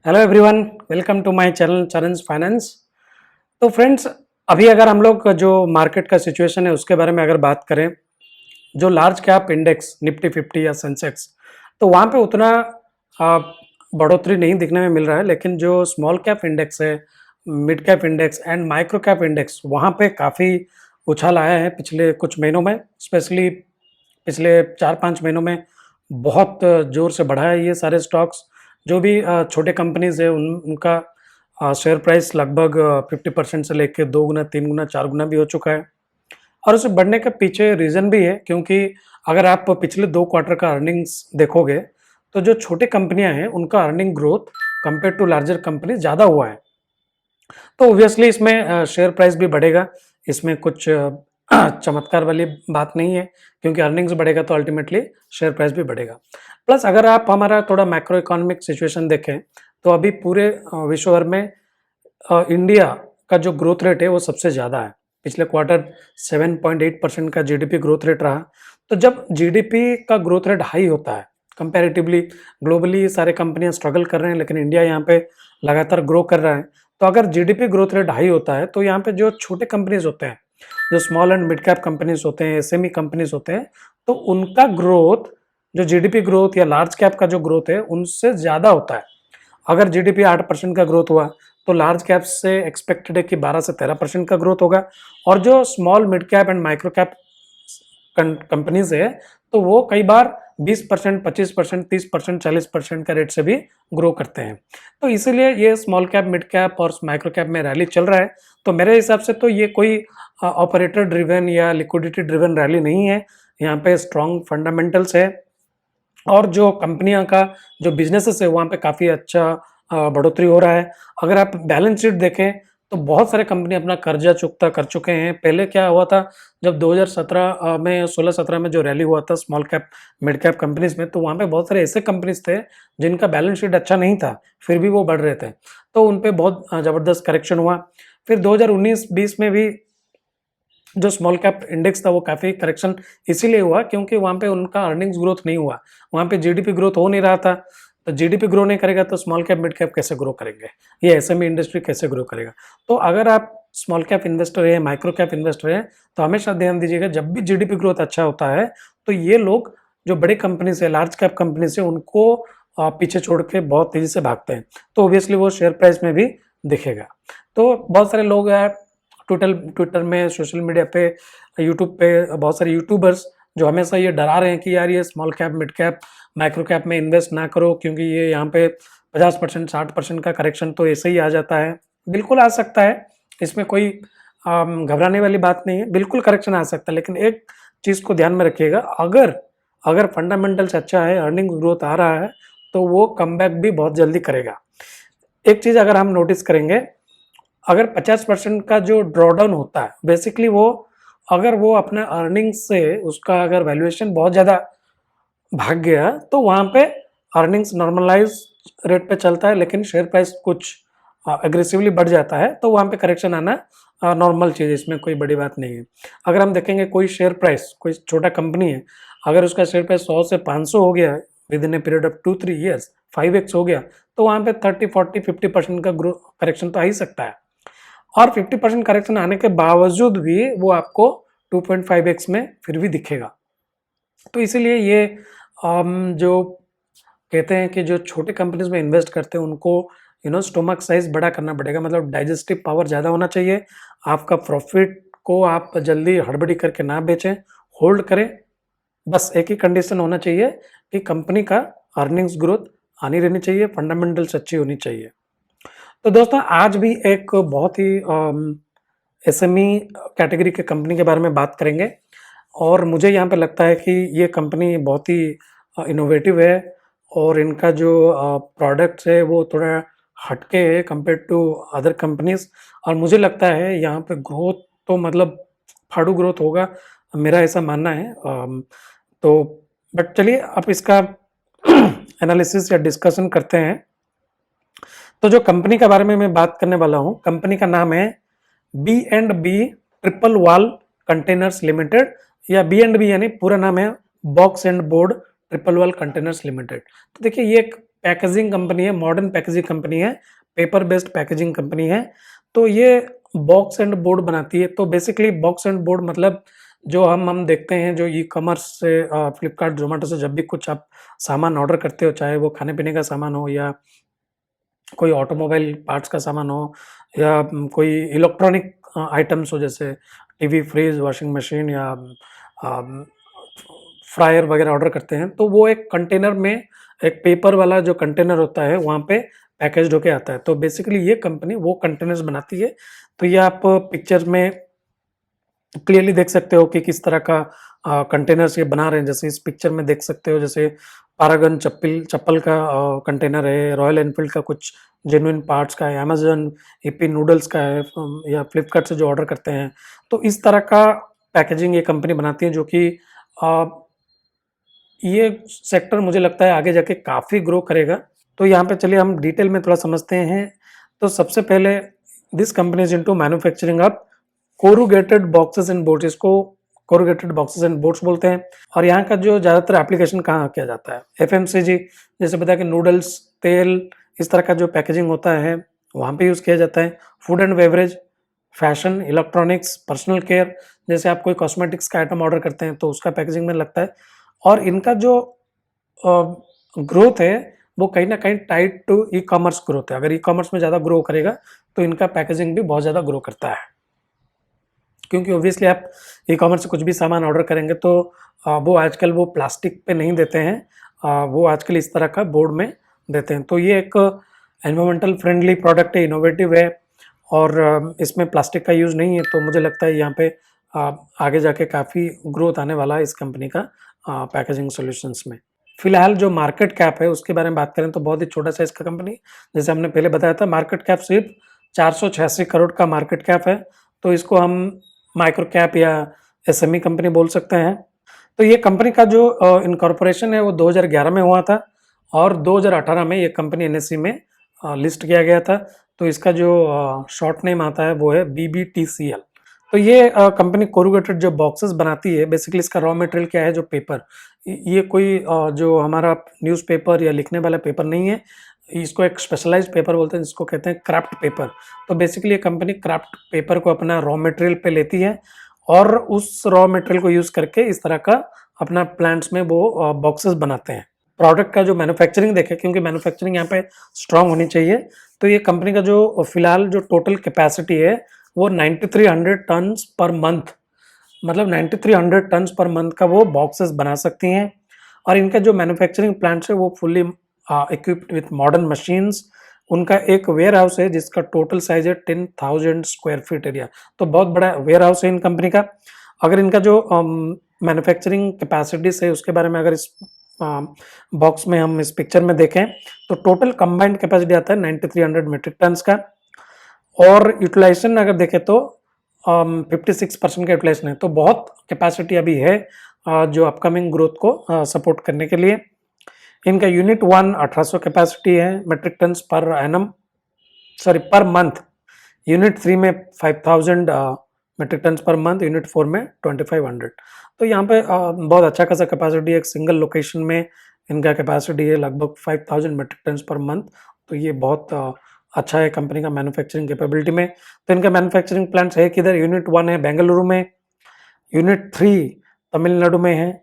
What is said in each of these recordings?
Hello everyone, welcome to my channel Charan's finance. तो friends, अभी अगर हम लोग जो मार्केट का सिचुएशन है उसके बारे में अगर बात करें, जो लार्ज कैप इंडेक्स निफ्टी 50 या सेंसेक्स, तो वहाँ पे उतना आ, बढ़ोतरी नहीं दिखने में मिल रहा है। लेकिन जो स्मॉल कैप इंडेक्स है, mid cap index and micro cap index, वहाँ पे काफ़ी उछाल आया है पिछले कुछ महीनों में। स्पेशली पिछले 4-5 महीनों में बहुत ज़ोर से बढ़ा है ये सारे स्टॉक्स। जो भी छोटे कंपनीज़ है उनका शेयर प्राइस लगभग 50% से लेके 2 गुना, 3 गुना, 4 गुना भी हो चुका है। और उसे बढ़ने के पीछे रीज़न भी है, क्योंकि अगर आप पिछले 2 क्वार्टर का अर्निंग्स देखोगे, तो जो छोटे कंपनियाँ हैं उनका earning growth compare to larger company ज़्यादा हुआ है। तो ऑब्वियसली इसमें शेयर प्राइस भी बढ़ेगा। इसमें कुछ चमत्कार वाली बात नहीं है, क्योंकि अर्निंग्स बढ़ेगा तो अल्टीमेटली शेयर प्राइस भी बढ़ेगा। प्लस अगर आप हमारा थोड़ा मैक्रो इकोनॉमिक सिचुएशन देखें, तो अभी पूरे विश्व भर में इंडिया का जो ग्रोथ रेट है वो सबसे ज़्यादा है। पिछले क्वार्टर 7.8% का जीडीपी ग्रोथ रेट रहा। तो जब जीडीपी का ग्रोथ रेट हाई होता है, कंपैरेटिवली ग्लोबली सारे कंपनियां स्ट्रगल कर रहे हैं, लेकिन इंडिया यहाँ पे लगातार ग्रो कर रहा है। तो अगर जीडीपी ग्रोथ रेट हाई होता है, तो यहाँ पे जो छोटे कंपनीज होते हैं, जो small and mid cap companies होते हैं, एसएमई कंपनीज होते हैं, तो उनका ग्रोथ, जो जीडीपी ग्रोथ या लार्ज कैप का जो ग्रोथ है, उनसे ज़्यादा होता है। अगर जीडीपी 8% का ग्रोथ हुआ, तो लार्ज कैप से एक्सपेक्टेड है कि 12 से 13% का ग्रोथ होगा। और जो small mid cap and micro cap companies है, तो वो कई बार 20%, 25%, 30%, 40% का रेट से भी ग्रो करते हैं। तो इसीलिए ये स्मॉल कैप, मिड कैप और माइक्रो कैप में रैली चल रहा है। तो मेरे हिसाब से तो ये कोई ऑपरेटर ड्रिवन या लिक्विडिटी ड्रिवन रैली नहीं है। यहाँ पे स्ट्रॉन्ग फंडामेंटल्स है, और जो कंपनियां का जो बिजनेसेस है वहाँ पे काफ़ी अच्छा बढ़ोतरी हो रहा है। अगर आप बैलेंस शीट देखें, तो बहुत सारे कंपनी अपना कर्जा चुकता कर चुके हैं। पहले क्या हुआ था, जब 2017 में 16-17 में जो रैली हुआ था small cap mid cap companies में, तो वहाँ पे बहुत सारे ऐसे कंपनीज थे जिनका बैलेंस शीट अच्छा नहीं था, फिर भी वो बढ़ रहे थे। तो उन पे बहुत ज़बरदस्त करेक्शन हुआ। फिर 2019-20 में भी जो स्मॉल कैप इंडेक्स था वो काफ़ी करेक्शन इसीलिए हुआ क्योंकि वहाँ पे उनका अर्निंग्स ग्रोथ नहीं हुआ, वहाँ पे जीडीपी ग्रोथ हो नहीं रहा था। तो जीडीपी ग्रो नहीं करेगा तो स्मॉल कैप मिड कैप कैसे ग्रो करेंगे, ये एसएमई इंडस्ट्री कैसे ग्रो करेगा। तो अगर आप स्मॉल कैप इन्वेस्टर है, माइक्रो कैप इन्वेस्टर है, तो हमेशा ध्यान दीजिएगा, जब भी जीडीपी ग्रोथ अच्छा होता है, तो ये लोग जो बड़े कंपनी से, लार्ज कैप कंपनी से, उनको पीछे छोड़ के बहुत तेजी से भागते हैं। तो ऑब्वियसली वो शेयर प्राइस में भी दिखेगा। तो बहुत सारे लोग हैं ट्विटर में, सोशल मीडिया पे, यूट्यूब पे, बहुत सारे यूट्यूबर्स जो हमेशा ये डरा रहे हैं कि यार ये small cap, mid cap, micro cap में इन्वेस्ट ना करो, क्योंकि ये यहाँ पे 50%, 60% का करेक्शन तो ऐसे ही आ जाता है। बिल्कुल आ सकता है, इसमें कोई घबराने वाली बात नहीं है, बिल्कुल करेक्शन आ सकता है। लेकिन एक चीज़ को ध्यान में रखिएगा, अगर अगर फंडामेंटल्स अच्छा है, अर्निंग ग्रोथ आ रहा है, तो वो कमबैक भी बहुत जल्दी करेगा। एक चीज़ अगर हम नोटिस करेंगे, अगर 50% का जो ड्रॉडाउन होता है, बेसिकली वो, अगर वो अपने अर्निंग्स से, उसका अगर वैल्यूएशन बहुत ज़्यादा भाग गया, तो वहाँ पे अर्निंग्स नॉर्मलाइज रेट पे चलता है, लेकिन शेयर प्राइस कुछ एग्रेसिवली बढ़ जाता है, तो वहाँ पे करेक्शन आना नॉर्मल चीज़ है, इसमें कोई बड़ी बात नहीं है। अगर हम देखेंगे कोई शेयर प्राइस, कोई छोटा कंपनी है, अगर उसका शेयर प्राइस 100 से 500 हो गया with in a period of 2-3 years, 5x हो गया, तो वहाँ पे 30, 40, 50% का ग्रो करेक्शन तो आ ही सकता है। और 50% करेक्शन आने के बावजूद भी वो आपको 2.5x में फिर भी दिखेगा। तो इसीलिए ये जो कहते हैं कि जो छोटे कंपनीज में इन्वेस्ट करते हैं उनको स्टोमक साइज बड़ा करना पड़ेगा, मतलब डाइजेस्टिव पावर ज़्यादा होना चाहिए। आपका प्रॉफिट को आप जल्दी हड़बड़ी करके ना बेचें, होल्ड करें। बस एक ही कंडीशन होना चाहिए कि कंपनी का अर्निंग्स ग्रोथ आनी रहनी चाहिए, फंडामेंटल्स अच्छी होनी चाहिए। तो दोस्तों, आज भी एक बहुत ही एसएमई कैटेगरी के कंपनी के बारे में बात करेंगे, और मुझे यहाँ पे लगता है कि ये कंपनी बहुत ही इनोवेटिव है, और इनका जो प्रोडक्ट्स है वो थोड़ा हटके है कंपेयर टू अदर कंपनीज। और मुझे लगता है यहाँ पे ग्रोथ तो मतलब फाड़ू ग्रोथ होगा, मेरा ऐसा मानना है। तो बट चलिए अब इसका एनालिसिस या डिस्कशन करते हैं। तो जो कंपनी के बारे में मैं बात करने वाला हूँ, कंपनी का नाम है B&B triple wall containers limited, या B&B यानी पूरा नाम है box and board triple wall containers limited. तो देखिए, ये एक पैकेजिंग कंपनी है, मॉडर्न पैकेजिंग कंपनी है, पेपर बेस्ड पैकेजिंग कंपनी है। तो ये बॉक्स एंड बोर्ड बनाती है। तो बेसिकली बॉक्स एंड बोर्ड मतलब जो हम देखते हैं जो ई-कॉमर्स से फ्लिपकार्ट, ज़ोमैटो से जब भी कुछ आप सामान ऑर्डर करते हो, चाहे वो खाने-पीने का सामान हो या कोई ऑटोमोबाइल पार्ट्स का सामान हो या कोई इलेक्ट्रॉनिक आइटम्स हो, जैसे टीवी, फ्रिज, वॉशिंग मशीन या अम, फ्रायर वगैरह ऑर्डर करते हैं, तो वो एक कंटेनर में, एक पेपर वाला जो कंटेनर होता है वहाँ पे पैकेज्ड होके आता है। तो बेसिकली ये कंपनी वो कंटेनर्स बनाती है। तो ये आप पिक्चर में क्लियरली देख सकते हो कि किस तरह का कंटेनर्स ये बना रहे हैं। जैसे इस पिक्चर में देख सकते हो, जैसे पैरागन चप्पल का कंटेनर है, रॉयल एनफील्ड का कुछ जेन्युइन पार्ट्स का है, अमेज़न यिप्पी नूडल्स का है, या फ्लिपकार्ट से जो ऑर्डर करते हैं। तो इस तरह का पैकेजिंग ये कंपनी बनाती है, जो कि अ, ये सेक्टर मुझे लगता है आगे जाके काफ़ी ग्रो करेगा। तो यहाँ पे चलिए हम डिटेल में थोड़ा समझते हैं। तो सबसे पहले this company is into manufacturing of corrugated boxes and boards, इसको कोरुगेटेड बॉक्सेस एंड बोर्ड्स बोलते हैं। और यहाँ का जो ज़्यादातर एप्लीकेशन कहाँ किया जाता है, एफएमसीजी, जैसे पता है कि नूडल्स, तेल, इस तरह का जो पैकेजिंग होता है वहाँ पे यूज़ किया जाता है। Food and beverage, fashion, electronics, personal care, जैसे आप कोई कॉस्मेटिक्स का आइटम ऑर्डर करते हैं तो उसका पैकेजिंग में लगता है। और इनका जो ग्रोथ है वो कहीं ना कहीं tied to e commerce growth है। अगर ई कॉमर्स में ज़्यादा ग्रो करेगा तो इनका पैकेजिंग भी बहुत ज़्यादा ग्रो करता है, क्योंकि ऑब्वियसली आप ई कॉमर्स से कुछ भी सामान ऑर्डर करेंगे तो वो आजकल वो प्लास्टिक पे नहीं देते हैं, वो आजकल इस तरह का बोर्ड में देते हैं। तो ये एक एनवायरमेंटल फ्रेंडली प्रोडक्ट है, इनोवेटिव है, और इसमें प्लास्टिक का यूज़ नहीं है। तो मुझे लगता है यहाँ पे आगे जाके काफ़ी ग्रोथ आने वाला है इस कंपनी का पैकेजिंग सॉल्यूशंस में। फिलहाल जो मार्केट कैप है उसके बारे में बात करें तो बहुत ही छोटा सा इसका कंपनी, जैसे हमने पहले बताया था, मार्केट कैप सिर्फ 486 करोड़ का मार्केट कैप है। तो इसको हम माइक्रो कैप या एसएमई कंपनी बोल सकते हैं। तो ये कंपनी का जो इनकॉर्पोरेशन है वो 2011 में हुआ था, और 2018 में ये कंपनी एनएसई में लिस्ट किया गया था। तो इसका जो शॉर्ट नेम आता है वो है बीबीटीसीएल। तो ये कंपनी कोरुगेटेड जो बॉक्सेस बनाती है, बेसिकली इसका रॉ मटेरियल क्या है, जो पेपर, ये कोई जो हमारा न्यूज़पेपर या लिखने वाला पेपर नहीं है, इसको एक स्पेशलाइज्ड पेपर बोलते हैं, जिसको कहते हैं क्राफ्ट पेपर। तो बेसिकली ये कंपनी क्राफ्ट पेपर को अपना रॉ मटेरियल पे लेती है, और उस रॉ मटेरियल को यूज़ करके इस तरह का अपना प्लांट्स में वो बॉक्सेस बनाते हैं। प्रोडक्ट का जो मैन्युफैक्चरिंग देखें, क्योंकि मैन्युफैक्चरिंग यहाँ पे स्ट्रांग होनी चाहिए, तो ये कंपनी का जो फिलहाल जो टोटल कैपेसिटी है वो 9300 टन्स पर मंथ, मतलब 9300 टन्स पर मंथ का वो बॉक्सेस बना सकती हैं। और इनका जो मैन्युफैक्चरिंग प्लांट्स है वो fully equipped with modern machines. उनका एक वेयर हाउस है जिसका टोटल साइज है 10,000 स्क्वायर फीट एरिया। तो बहुत बड़ा वेयर हाउस है इन कंपनी का। अगर इनका जो मैन्युफैक्चरिंग कैपेसिटीज है उसके बारे में अगर इस बॉक्स में हम इस पिक्चर में देखें तो टोटल कंबाइंड कैपेसिटी आता है 9300 मेट्रिक टन्स का। और यूटिलाइजेशन अगर देखें तो 56% का यूटिलाइजेशन है। तो बहुत कैपेसिटी अभी है जो अपकमिंग ग्रोथ को सपोर्ट करने के लिए। इनका यूनिट 1 1800 कैपेसिटी है metric tons per annum, sorry per month. Unit 3 में 5000 metric tons per month, unit 4 में 2500। तो यहाँ पे बहुत अच्छा खासा कैपेसिटी, एक सिंगल लोकेशन में इनका कैपेसिटी है लगभग 5000 मेट्रिक टन्स पर मंथ। तो ये बहुत अच्छा है कंपनी का मैन्युफैक्चरिंग कैपेबिलिटी में। तो इनका मैन्युफैक्चरिंग प्लांट्स है किधर, यूनिट 1 है बेंगलुरु में, यूनिट 3 तमिलनाडु में है,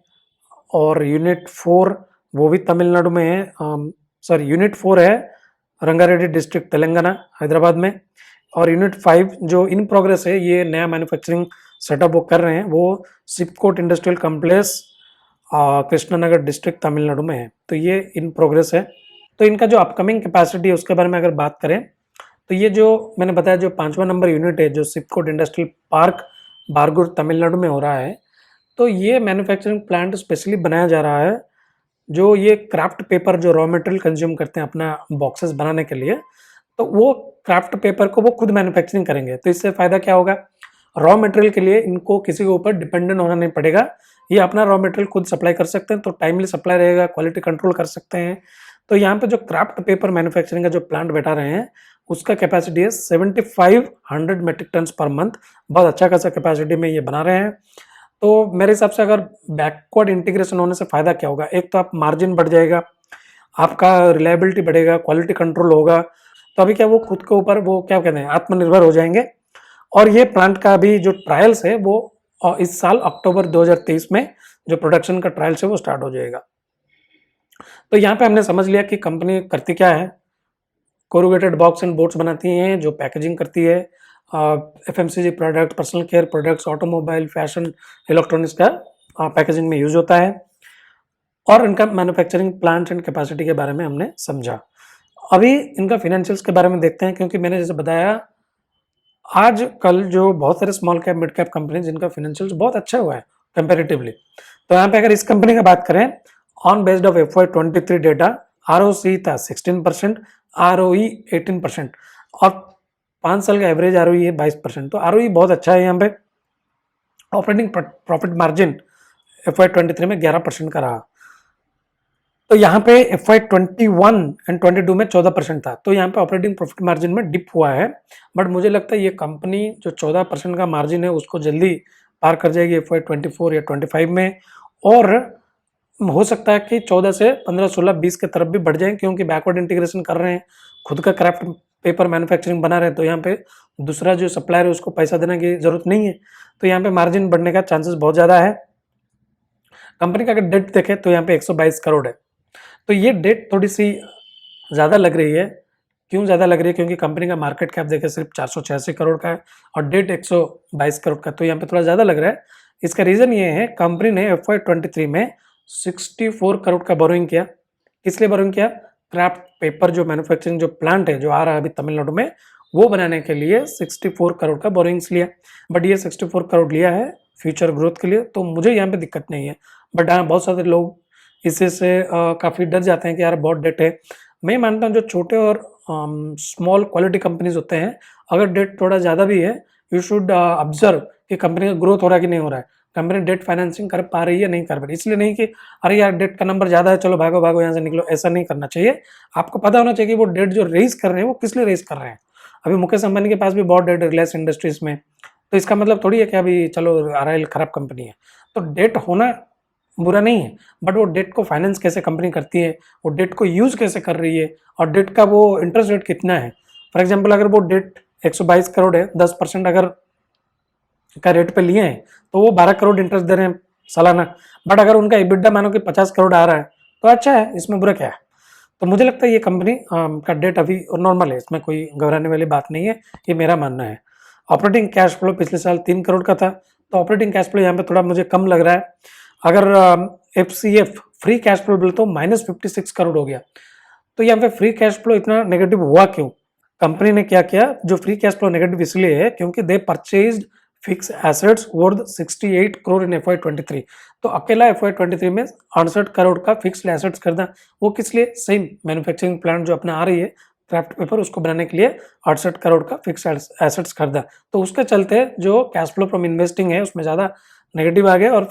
और यूनिट 4 वो भी तमिलनाडु में है, सॉरी यूनिट 4 है रंगारेड्डी डिस्ट्रिक्ट तेलंगाना हैदराबाद में। और यूनिट 5 जो इन प्रोग्रेस है, ये नया मैन्युफैक्चरिंग सेटअप वो कर रहे हैं, वो SIPCOT industrial complex Krishnanagar district Tamil Nadu में है। तो ये इन प्रोग्रेस है। तो इनका जो अपकमिंग कैपेसिटी है उसके बारे में अगर बात करें तो ये जो मैंने बताया जो 5वां नंबर यूनिट है जो सिपकोट इंडस्ट्रियल पार्क बारगुर तमिलनाडु में हो रहा है, तो ये मैन्युफैक्चरिंग प्लांट स्पेशली बनाया जा रहा है जो ये क्राफ्ट पेपर जो रॉ मटेरियल कंज्यूम करते हैं अपना बॉक्सेस बनाने के लिए, तो वो क्राफ्ट पेपर को वो खुद मैन्युफैक्चरिंग करेंगे। तो इससे फ़ायदा क्या होगा, रॉ मटेरियल के लिए इनको किसी के ऊपर डिपेंडेंट होना नहीं पड़ेगा, ये अपना रॉ मटेरियल खुद सप्लाई कर सकते हैं। तो टाइमली सप्लाई रहेगा, क्वालिटी कंट्रोल कर सकते हैं। तो यहाँ पे जो क्राफ्ट पेपर मैन्युफैक्चरिंग का जो प्लांट बैठा रहे हैं उसका कैपेसिटी है 7500 मेट्रिक टन्स पर मंथ। बहुत अच्छा खासा कैपेसिटी में ये बना रहे हैं। तो मेरे हिसाब से अगर बैकवर्ड इंटीग्रेशन होने से फ़ायदा क्या होगा, एक तो आप मार्जिन बढ़ जाएगा, आपका रिलायबिलिटी बढ़ेगा, क्वालिटी कंट्रोल होगा, तो अभी क्या वो खुद के ऊपर वो क्या कहते हैं आत्मनिर्भर हो जाएंगे। और ये प्लांट का अभी जो ट्रायल्स है वो इस साल अक्टूबर 2023 में जो प्रोडक्शन का ट्रायल्स है वो स्टार्ट हो जाएगा। तो यहाँ पे हमने समझ लिया कि कंपनी करती क्या है। कोरुगेटेड बॉक्स एंड बोर्ड्स बनाती हैं जो पैकेजिंग करती है, FMCG product, personal care products, automobile, fashion, electronics का पैकेजिंग में यूज होता है। और इनका मैन्युफैक्चरिंग प्लांट एंड कैपेसिटी के बारे में हमने समझा। अभी इनका फाइनेंशियल्स के बारे में देखते हैं, क्योंकि मैंने जैसे बताया आज कल जो बहुत सारे small cap mid cap company जिनका फाइनेंशियल्स बहुत अच्छा हुआ है कंपेरेटिवली। तो यहाँ पे अगर इस कंपनी का बात करें, on based of FY23 data, ROC था 16%, ROE 18% और 5 साल का एवरेज ROE है 22%। तो ROE बहुत अच्छा है यहाँ पे। ऑपरेटिंग प्रॉफिट मार्जिन FY23 में 11% का रहा। तो यहाँ पे FY21 एंड 22 में 14% था। तो यहाँ पे ऑपरेटिंग प्रॉफिट मार्जिन में डिप हुआ है, बट मुझे लगता है ये कंपनी जो 14% का मार्जिन है उसको जल्दी पार कर जाएगी FY24 या 25 में। और हो सकता है कि 14 से 15, 16, 20 के तरफ भी बढ़ जाए, क्योंकि बैकवर्ड इंटीग्रेशन कर रहे हैं, खुद का क्राफ्ट पेपर मैन्युफैक्चरिंग बना रहे हैं। तो यहाँ पे दूसरा जो सप्लायर है उसको पैसा देने की जरूरत नहीं है, तो यहाँ पे मार्जिन बढ़ने का चांसेस बहुत ज़्यादा है। कंपनी का अगर डेट देखें तो यहाँ पे 122 करोड़ है। तो ये डेट थोड़ी सी ज़्यादा लग रही है। क्यों ज़्यादा लग रही है? क्योंकि कंपनी का मार्केट कैप देखें सिर्फ 486 करोड़ का है और डेट 122 करोड़ का, तो यहाँ पे थोड़ा ज़्यादा लग रहा है। इसका रीज़न ये है, कंपनी ने FY23 में 64 करोड़ का बोरोइंग किया। किस लिए बोरोइंग किया? क्राफ्ट पेपर जो मैन्युफैक्चरिंग जो प्लांट है जो आ रहा है अभी तमिलनाडु में, वो बनाने के लिए 64 करोड़ का बोरोइंग्स लिया। बट ये 64 करोड़ लिया है फ्यूचर ग्रोथ के लिए, तो मुझे यहाँ पे दिक्कत नहीं है। बट हाँ, बहुत सारे लोग इससे काफ़ी डर जाते हैं कि यार बहुत डेट है। मैं मानता हूँ जो छोटे और स्मॉल क्वालिटी कंपनीज होते हैं, अगर डेट थोड़ा ज़्यादा भी है, यू शुड ऑब्जर्व कि कंपनी का ग्रोथ हो रहा है कि नहीं हो रहा है, कंपनी डेट फाइनेंसिंग कर पा रही है नहीं कर पा रही। इसलिए नहीं कि अरे यार डेट का नंबर ज़्यादा है चलो भागो भागो यहाँ से निकलो, ऐसा नहीं करना चाहिए। आपको पता होना चाहिए कि वो डेट जो रेज कर रहे हैं वो किस लिए रेज कर रहे हैं। अभी मुकेश अंबानी के पास भी बहुत डेट है रिलायंस इंडस्ट्रीज में, तो इसका मतलब थोड़ी है कि अभी चलो RIL खराब कंपनी है। तो डेट होना बुरा नहीं है, बट वो डेट को फाइनेंस कैसे कंपनी करती है, वो डेट को यूज कैसे कर रही है, और डेट का वो इंटरेस्ट रेट कितना है। फॉर एग्जांपल अगर वो डेट 122 करोड़ है, 10% अगर का रेट पे लिए हैं, तो वो 12 करोड़ इंटरेस्ट दे रहे हैं सालाना। बट अगर उनका EBITDA मानो कि 50 करोड़ आ रहा है तो अच्छा है, इसमें बुरा क्या है। तो मुझे लगता है ये कंपनी का डेट अभी नॉर्मल है, इसमें कोई घबराने वाली बात नहीं है, ये मेरा मानना है। ऑपरेटिंग कैश फ्लो पिछले साल 3 करोड़ का था, तो ऑपरेटिंग कैश फ्लो यहाँ पे थोड़ा मुझे कम लग रहा है। अगर FCF फ्री कैश फ्लो बोले तो -56 करोड़ हो गया। तो यहाँ पे फ्री कैश फ्लो इतना नेगेटिव हुआ क्यों? कंपनी ने क्या किया? जो फ्री कैश फ्लो नेगेटिव इसलिए है क्योंकि they purchased fix assets worth 68 crore in FY23। तो अकेला FY23 में 68 करोड़ का फिक्स्ड एसेट्स खरीदा। वो किस लिए? सेम मैन्युफैक्चरिंग प्लांट जो अपना आ रही है क्राफ्ट पेपर, उसको बनाने के लिए 68 करोड़ का फिक्स एसेट्स खरीदा। तो उसके चलते जो कैश फ्लो फ्रॉम इन्वेस्टिंग है उसमें ज़्यादा नेगेटिव आ गया और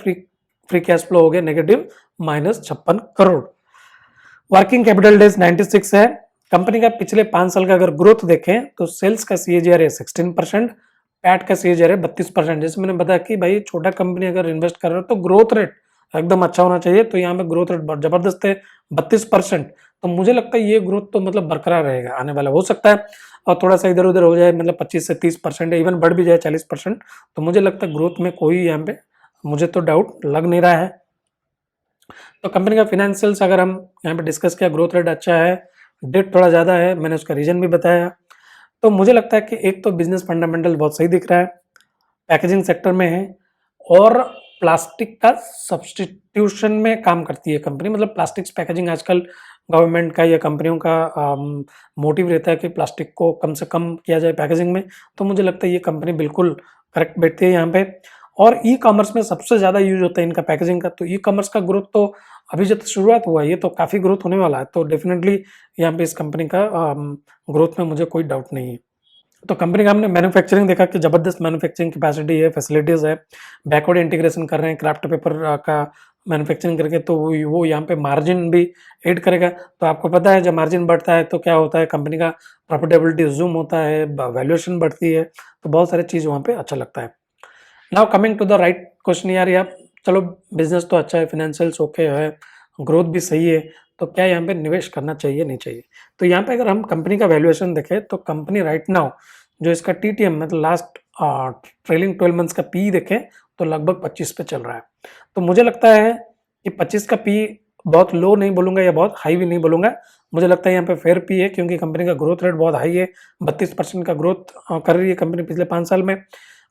फ्री कैश फ्लो हो गया negative -56 crore. Working capital days 96 है। कंपनी का पिछले 5 साल का अगर ग्रोथ देखें तो सेल्स का CAGR है 16%, पैट का CAGR है 32%। जैसे मैंने बताया कि भाई छोटा कंपनी अगर इन्वेस्ट कर रहे हो तो ग्रोथ रेट एकदम अच्छा होना चाहिए, तो यहाँ पे ग्रोथ रेट जबरदस्त है 32%। तो मुझे लगता है ये ग्रोथ तो मतलब बरकरार रहेगा आने वाला। हो सकता है और थोड़ा सा इधर उधर हो जाए, मतलब 25 से 30% है, इवन बढ़ भी जाए 40%। तो मुझे लगता है ग्रोथ में कोई यहाँ पे मुझे तो डाउट लग नहीं रहा है। तो कंपनी का फिनेंशियल्स अगर हम यहाँ पे डिस्कस किया, ग्रोथ रेट अच्छा है, डेट थोड़ा ज़्यादा है, मैंने उसका रीजन भी बताया। तो मुझे लगता है कि एक तो बिजनेस फंडामेंटल बहुत सही दिख रहा है, पैकेजिंग सेक्टर में है और प्लास्टिक का सब्सटीट्यूशन में काम करती है कंपनी। मतलब प्लास्टिक्स पैकेजिंग आजकल गवर्नमेंट का या कंपनियों का मोटिव रहता है कि प्लास्टिक को कम से कम किया जाए पैकेजिंग में। तो मुझे लगता है ये कंपनी बिल्कुल करेक्ट बैठती है यहाँ पे। और ई-कॉमर्स में सबसे ज़्यादा यूज होता है इनका पैकेजिंग का। तो ई-कॉमर्स का ग्रोथ तो अभी जब शुरुआत हुआ है, ये तो काफ़ी ग्रोथ होने वाला है। तो डेफिनेटली यहाँ पे इस कंपनी का ग्रोथ में मुझे कोई डाउट नहीं है। तो कंपनी का हमने मैन्युफैक्चरिंग देखा कि ज़बरदस्त मैन्युफैक्चरिंग कैपेसिटी है, फैसिलिटीज़ है, बैकवर्ड इंटीग्रेशन कर रहे हैं क्राफ्ट पेपर का मैन्युफैक्चरिंग करके, तो वो यहाँ पे मार्जिन भी ऐड करेगा। तो आपको पता है जब मार्जिन बढ़ता है तो क्या होता है, कंपनी का प्रॉफिटेबिलिटी जूम होता है, वैल्यूएशन बढ़ती है, तो बहुत सारी चीज़ वहाँ पे अच्छा लगता है। Now coming to the right question यार, चलो बिजनेस तो अच्छा है, फिनेंशियल्स ओके है, ग्रोथ भी सही है, तो क्या यहाँ पे निवेश करना चाहिए नहीं चाहिए। तो यहाँ पे अगर हम कंपनी का वैल्यूएशन देखें तो कंपनी राइट नाउ जो इसका टीटीएम मतलब लास्ट ट्रेलिंग 12 मंथ्स का पी देखें तो लगभग 25 पे चल रहा है। तो मुझे लगता है कि 25 का पी बहुत लो नहीं बोलूँगा या बहुत हाई भी नहीं बोलूँगा, मुझे लगता है यहाँ पे फेयर पी है क्योंकि कंपनी का ग्रोथ रेट बहुत हाई है, 32% का ग्रोथ कर रही है कंपनी पिछले 5 साल में।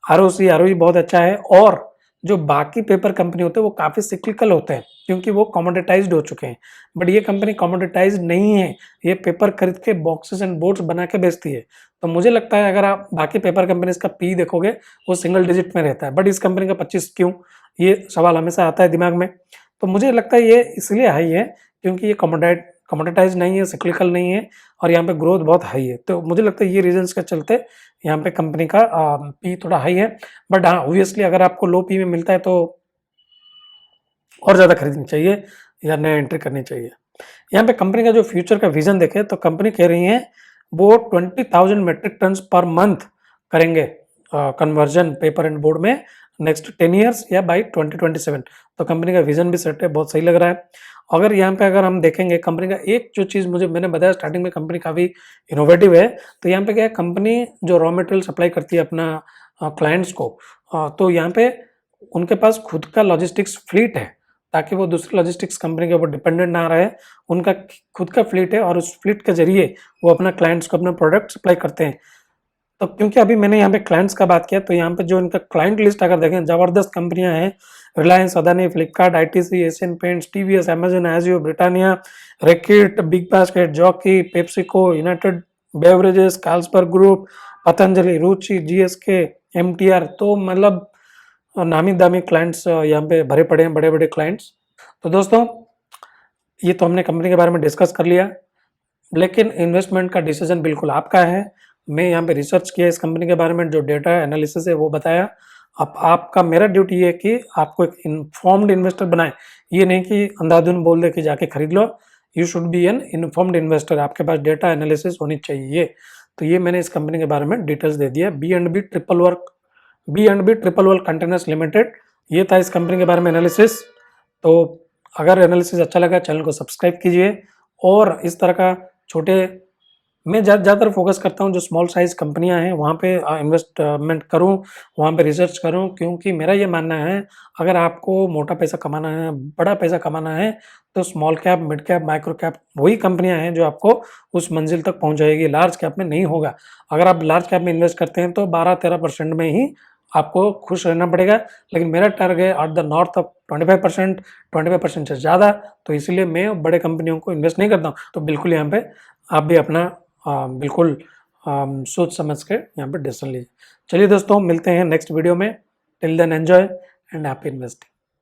आरओसी आरओई बहुत अच्छा है और जो बाकी पेपर कंपनी होते हैं वो काफ़ी सिक्लिकल होते हैं क्योंकि वो कमोडिटाइज्ड हो चुके हैं, बट ये कंपनी कमोडिटाइज्ड नहीं है, ये पेपर खरीद के बॉक्सेस एंड बोर्ड्स बना के बेचती है। तो मुझे लगता है अगर आप बाकी पेपर कंपनीज का पी देखोगे वो सिंगल डिजिट में रहता है, बट इस कंपनी का 25 क्यों, ये सवाल हमेशा आता है दिमाग में। तो मुझे लगता है ये इसलिए हाई है क्योंकि ये कमोडिटाइज नहीं है, सिक्लिकल नहीं है और यहाँ पे ग्रोथ बहुत हाई है। तो मुझे लगता है ये रीजंस के चलते यहाँ पे कंपनी का पी थोड़ा हाई है। बट हाँ ऑब्वियसली अगर आपको लो पी में मिलता है तो और ज़्यादा खरीदनी चाहिए या नया एंट्री करनी चाहिए। यहाँ पे कंपनी का जो फ्यूचर का विजन देखे तो कंपनी कह रही है वो 20,000 मेट्रिक टन पर मंथ करेंगे कन्वर्जन पेपर एंड बोर्ड में नेक्स्ट 10 ईयर्स या बाई 2027। तो कंपनी का विजन भी सेट है, बहुत सही लग रहा है। अगर यहाँ पे अगर हम देखेंगे कंपनी का एक जो चीज़ मैंने बताया स्टार्टिंग में कंपनी काफ़ी इनोवेटिव है। तो यहाँ पे क्या है, कंपनी जो रॉ मटेरियल सप्लाई करती है अपना क्लाइंट्स को, तो यहाँ पे उनके पास खुद का लॉजिस्टिक्स फ्लीट है ताकि वो दूसरी लॉजिस्टिक्स कंपनी के ऊपर डिपेंडेंट ना रहे। उनका खुद का फ्लीट है और उस फ्लीट के जरिए वो अपना क्लाइंट्स को अपना प्रोडक्ट सप्लाई करते हैं। तो क्योंकि अभी मैंने यहाँ पे क्लाइंट्स का बात किया तो यहाँ पे जो इनका क्लाइंट लिस्ट अगर देखें ज़बरदस्त कंपनियां हैं, Reliance, Adani, Flipkart, ITC, Asian Paints, TVS, Amazon, Ajio, Britannia, Reckitt, Big Basket, Jockey, PepsiCo, United Beverages, Carlsberg group, Patanjali, Ruchi, GSK, MTR. तो मतलब नामी दामी क्लाइंट्स यहाँ पे भरे पड़े हैं, बड़े बड़े क्लाइंट्स। तो दोस्तों ये तो हमने कंपनी के बारे में डिस्कस कर लिया, लेकिन इन्वेस्टमेंट का डिसीजन बिल्कुल आपका है। मैं यहाँ पे रिसर्च किया इस कंपनी के बारे में, जो डेटा एनालिसिस है वो बताया। अब आपका मेरा ड्यूटी है कि आपको एक इन्फॉर्म्ड इन्वेस्टर बनाए, ये नहीं कि अंधाधुन बोल दे कि जाके खरीद लो। You should be an informed investor, आपके पास डेटा एनालिसिस होनी चाहिए। तो ये मैंने इस कंपनी के बारे में डिटेल्स दे दिया। B and B triple work containers limited, ये था इस कंपनी के बारे में एनालिसिस। तो अगर एनालिसिस अच्छा लगा चैनल को सब्सक्राइब कीजिए और इस तरह का छोटे, मैं ज़्यादातर फोकस करता हूँ जो स्मॉल साइज कंपनियां हैं वहाँ पे इन्वेस्टमेंट करूँ, वहाँ पे रिसर्च करूँ, क्योंकि मेरा ये मानना है अगर आपको मोटा पैसा कमाना है, बड़ा पैसा कमाना है, तो small cap, mid cap, micro cap वही कंपनियां हैं जो आपको उस मंजिल तक पहुँचाएगी। लार्ज कैप में नहीं होगा। अगर आप लार्ज कैप में इन्वेस्ट करते हैं तो 12-13% में ही आपको खुश रहना पड़ेगा, लेकिन मेरा target at the north of 25% से ज़्यादा। तो इसलिए मैं बड़े कंपनियों को इन्वेस्ट नहीं करता हूँ। तो बिल्कुल यहाँ पे आप भी अपना बिल्कुल सोच समझ के यहाँ पे डिसीजन लीजिए। चलिए दोस्तों मिलते हैं नेक्स्ट वीडियो में। Till then enjoy and happy investing.